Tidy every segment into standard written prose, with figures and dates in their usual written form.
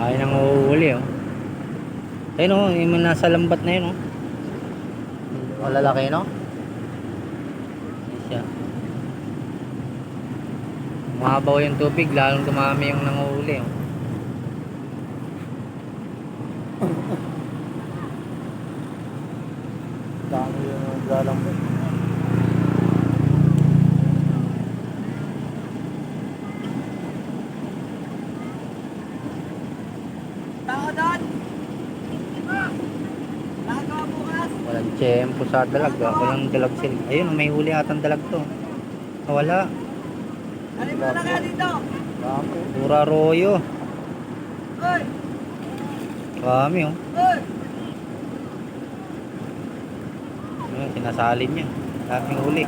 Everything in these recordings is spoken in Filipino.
Ay nang uuuli oh. Ayun oh, yung nasa lambat na yun oh. Malalaki no? Siya. Mababaw yung tubig, lalong dumami yung nanguhuli oh. Dami yung naglalambot. Tao doon! Laga bukas! Walang tiyempo sa dalag, walang dalag sila. Ayun, may huli atang dalag to. Ah, wala. Ano mo na kaya dito? Dami. Pura royo. Oy! Kami oh. Oy! Ayun, sinasalin niya. Daming huli.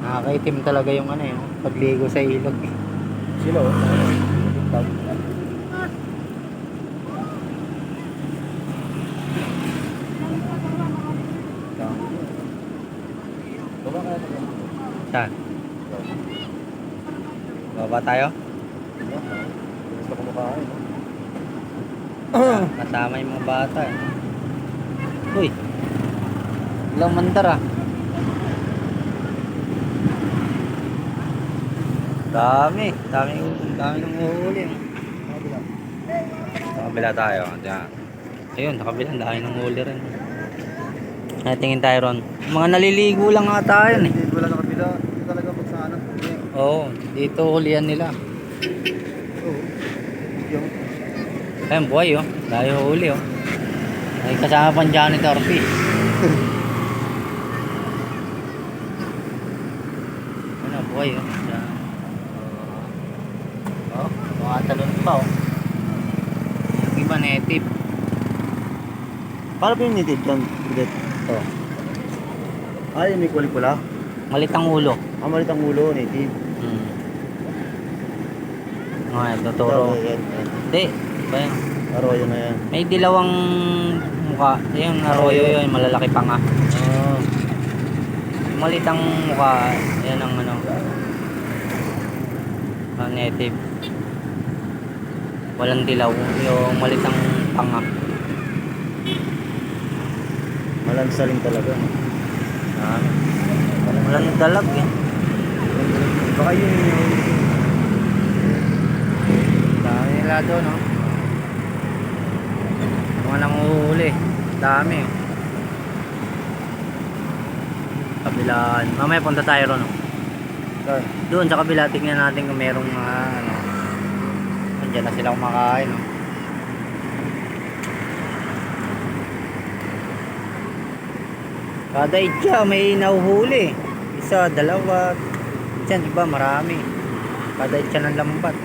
Nakakaitim talaga yung ano eh, pagligo sa ilog eh. Sila oh. Baba kaya na yan. Saan? Baba tayo? Gusto ko makain. Kasama yung mga bata eh. Uy! Ilang mandar ah. Dami ng uhuli. Sa kabila tayo. Diyan. Ayun, sa kabila, dami ng uhuli rin. Ay, tingin tayo ron. Mga naliligo lang nga tayo eh. Hindi wala sa kabila. Ito talaga pag sa anak. Oo, dito hulihan nila. Oo. Yung Ayun, buhay oh. Dahil huli oh. Ay, kasama pang janitor fee. Ano, buhay oh. Diyan. Oh, mga talon pa oh. Yung iba native. paano ba yung native dyan? Bidet. Ito. Ay, may kulit pula. Malitang ulo. Malit ang ulo, native. Hmm. Ito, toro. Yan, yan. Hindi. Ba yan? Arroyo na yan. May dilawang mukha. Yung arroyo yun, malalaki pa nga. Ah. Yung malitang mukha, yan ang ano. Native. Walang dilaw. Yung malitang panga. Malansaling talaga. Walang dalag eh. Baka yun yung... Dami nila doon no. Mga nanguhuli. Dami oh. Kabilaan. Mamaya punta tayo ron oh. Saan? Doon sa kabila, tingnan natin kung merong mga ano. Nandiyan na sila kumakain no. Kada itya may nauhuli. Isa, dalawa. Diyan iba marami. Kada itya ng lambat.